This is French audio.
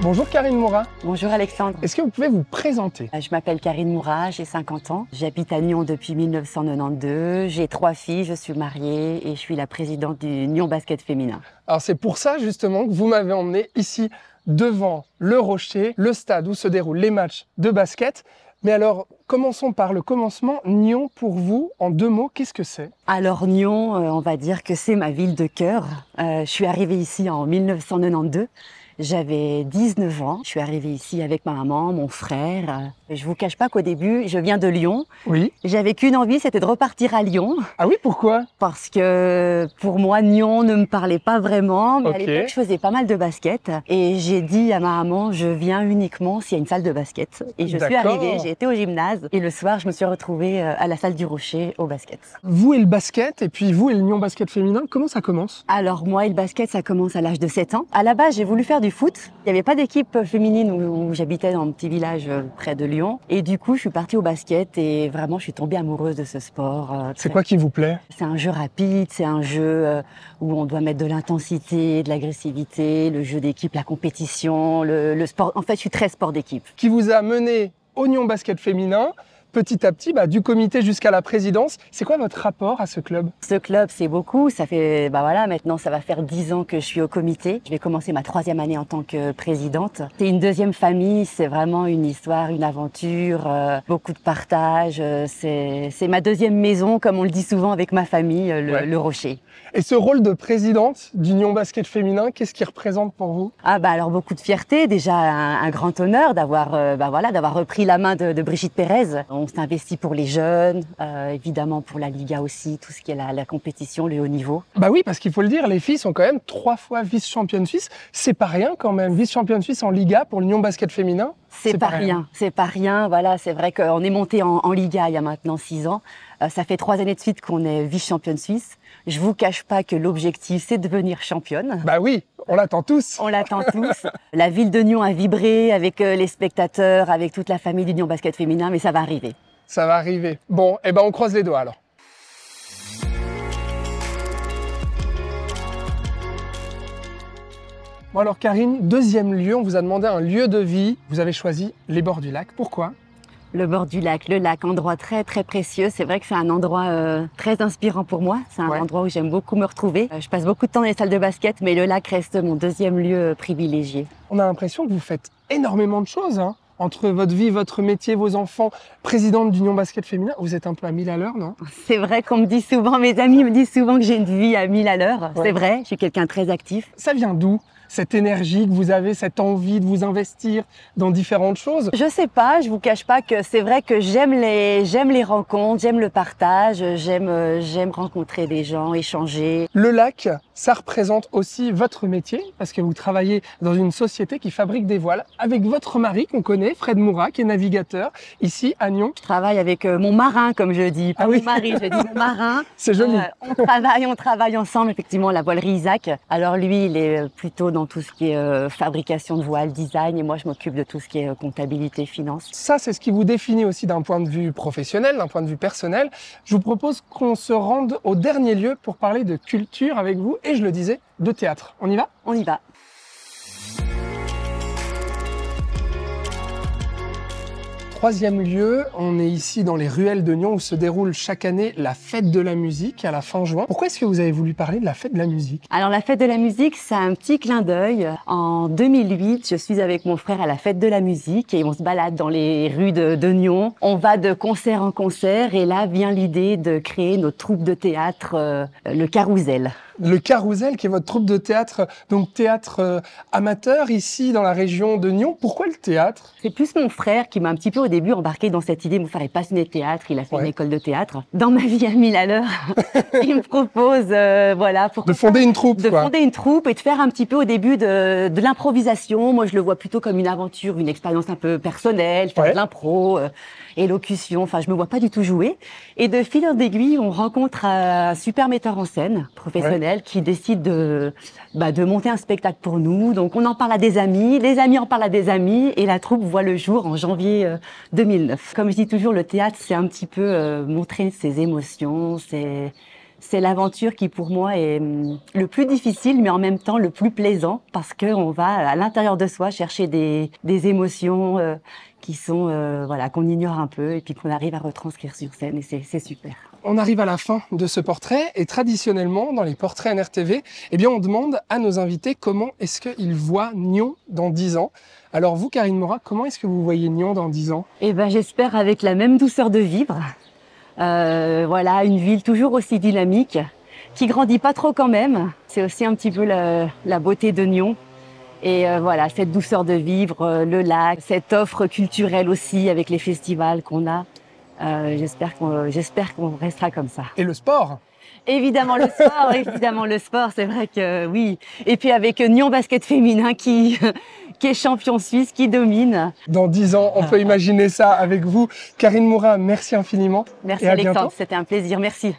Bonjour Karine Moura. Bonjour Alexandre. Est-ce que vous pouvez vous présenter? Je m'appelle Karine Moura, j'ai 50 ans. J'habite à Nyon depuis 1992. J'ai 3 filles, je suis mariée et je suis la présidente du Nyon Basket Féminin. Alors c'est pour ça justement que vous m'avez emmené ici devant le Rocher, le stade où se déroulent les matchs de basket. Mais alors, commençons par le commencement. Nyon, pour vous, en 2 mots, qu'est-ce que c'est? Alors Nyon, on va dire que c'est ma ville de cœur. Je suis arrivée ici en 1992. J'avais 19 ans. Je suis arrivée ici avec ma maman, mon frère. Je vous cache pas qu'au début, je viens de Lyon. Oui. J'avais qu'une envie, c'était de repartir à Lyon. Ah oui, pourquoi? Parce que pour moi, Nyon ne me parlait pas vraiment. Mais Ok. à l'époque, je faisais pas mal de basket. Et j'ai dit à ma maman, je viens uniquement s'il y a une salle de basket. Et je suis D'accord. arrivée, j'ai été au gymnase. Et le soir, je me suis retrouvée à la salle du Rocher au basket. Vous et le basket, et puis vous et le Nyon Basket Féminin, comment ça commence? Alors moi, le basket, ça commence à l'âge de 7 ans. À la base, j'ai voulu faire du foot. Il n'y avait pas d'équipe féminine où j'habitais dans un petit village près de Lyon. Et du coup, je suis partie au basket et vraiment, je suis tombée amoureuse de ce sport. C'est quoi qui vous plaît? C'est un jeu rapide, c'est un jeu où on doit mettre de l'intensité, de l'agressivité, le jeu d'équipe, la compétition, le sport. En fait, je suis très sport d'équipe. Qui vous a mené au Nyon Basket Féminin, petit à petit, du comité jusqu'à la présidence. C'est quoi votre rapport à ce club? Ce club, c'est beaucoup. Ça fait, voilà, maintenant, ça va faire 10 ans que je suis au comité. Je vais commencer ma 3e année en tant que présidente. C'est une deuxième famille. C'est vraiment une histoire, une aventure, beaucoup de partage. C'est ma 2e maison, comme on le dit souvent avec ma famille, le Rocher. Et ce rôle de présidente du Nyon Basket Féminin, qu'est-ce qu'il représente pour vous? Alors beaucoup de fierté, déjà un grand honneur d'avoir d'avoir repris la main de Brigitte Pérez. On s'est investi pour les jeunes, évidemment pour la Liga aussi, tout ce qui est la compétition, le haut niveau. Bah oui, parce qu'il faut le dire, les filles sont quand même 3 fois vice-championnes suisses. C'est pas rien quand même, vice-championne suisse en Liga pour le Nyon Basket Féminin. C'est pas rien, c'est pas rien. Voilà, c'est vrai qu'on est monté en Liga il y a maintenant 6 ans. Ça fait 3 années de suite qu'on est vice-championne suisse. Je vous cache pas que l'objectif, c'est de devenir championne. Bah oui, on l'attend tous. On l'attend tous. La ville de Nyon a vibré avec les spectateurs, avec toute la famille du Nyon Basket Féminin, mais ça va arriver. Ça va arriver. Bon, on croise les doigts alors. Bon alors Karine, 2e lieu, on vous a demandé un lieu de vie. Vous avez choisi les bords du lac. Pourquoi? Le bord du lac, le lac, endroit très très précieux. C'est vrai que c'est un endroit très inspirant pour moi. C'est un endroit où j'aime beaucoup me retrouver. Je passe beaucoup de temps dans les salles de basket, mais le lac reste mon 2e lieu privilégié. On a l'impression que vous faites énormément de choses, hein. Entre votre vie, votre métier, vos enfants, présidente du Nyon Basket Féminin, vous êtes un peu à 1000 à l'heure, non? C'est vrai qu'on me dit souvent, mes amis me disent souvent que j'ai une vie à 1000 à l'heure. Ouais. C'est vrai, je suis quelqu'un de très actif. Ça vient d'où, cette énergie que vous avez, cette envie de vous investir dans différentes choses? Je sais pas, je vous cache pas que c'est vrai que j'aime les rencontres, j'aime le partage, j'aime rencontrer des gens, échanger. Le lac, ça représente aussi votre métier, parce que vous travaillez dans une société qui fabrique des voiles avec votre mari qu'on connaît, Fred Moura, qui est navigateur ici à Nyon. Je travaille avec mon marin, comme je dis, pas Ah oui. mon mari, je dis mon marin. C'est joli. On travaille ensemble, effectivement, la voilerie Isaac. Alors lui, il est plutôt dans tout ce qui est fabrication de voiles, design, et moi, je m'occupe de tout ce qui est comptabilité, finance. Ça, c'est ce qui vous définit aussi d'un point de vue professionnel, d'un point de vue personnel. Je vous propose qu'on se rende au dernier lieu pour parler de culture avec vous, et je le disais, de théâtre. On y va? On y va. Troisième lieu, on est ici dans les ruelles de Nyon où se déroule chaque année la fête de la musique à la fin juin. Pourquoi est-ce que vous avez voulu parler de la fête de la musique? Alors la fête de la musique, c'est un petit clin d'œil. En 2008, je suis avec mon frère à la fête de la musique et on se balade dans les rues de Nyon. On va de concert en concert et là vient l'idée de créer notre troupe de théâtre, le Carousel. Le Carousel, qui est votre troupe de théâtre, donc théâtre amateur ici dans la région de Nyon. Pourquoi le théâtre? C'est plus mon frère qui m'a un petit peu au début embarqué dans cette idée. Mon frère est passionné de théâtre, il a fait une école de théâtre. Dans ma vie à 1000 à l'heure, il me propose, de fonder une troupe, fonder une troupe et de faire un petit peu au début de l'improvisation. Moi, je le vois plutôt comme une aventure, une expérience un peu personnelle, faire de l'impro, élocution. Enfin, je me vois pas du tout jouer. Et de fil en aiguille, on rencontre un super metteur en scène professionnel qui décide de monter un spectacle pour nous. Donc, on en parle à des amis, les amis en parlent à des amis et la troupe voit le jour en janvier 2009. Comme je dis toujours, le théâtre, c'est un petit peu montrer ses émotions, C'est l'aventure qui pour moi est le plus difficile, mais en même temps le plus plaisant, parce qu'on va à l'intérieur de soi chercher des émotions qui sont voilà, qu'on ignore un peu et puis qu'on arrive à retranscrire sur scène, et c'est super. On arrive à la fin de ce portrait et traditionnellement, dans les portraits NRTV, eh bien, on demande à nos invités comment est-ce qu'ils voient Nyon dans 10 ans. Alors vous, Karine Mora, comment est-ce que vous voyez Nyon dans 10 ans? Eh ben, j'espère avec la même douceur de vivre. Voilà, une ville toujours aussi dynamique, qui grandit pas trop quand même. C'est aussi un petit peu la beauté de Nyon. Et voilà, cette douceur de vivre, le lac, cette offre culturelle aussi avec les festivals qu'on a. J'espère qu'on restera comme ça. Et le sport? Évidemment le sport, c'est vrai que oui. Et puis avec Nyon Basket Féminin qui est champion suisse, qui domine. Dans 10 ans, on peut imaginer ça avec vous. Karine Mora, merci infiniment. Merci et à Alexandre, bientôt. c'était un plaisir, merci.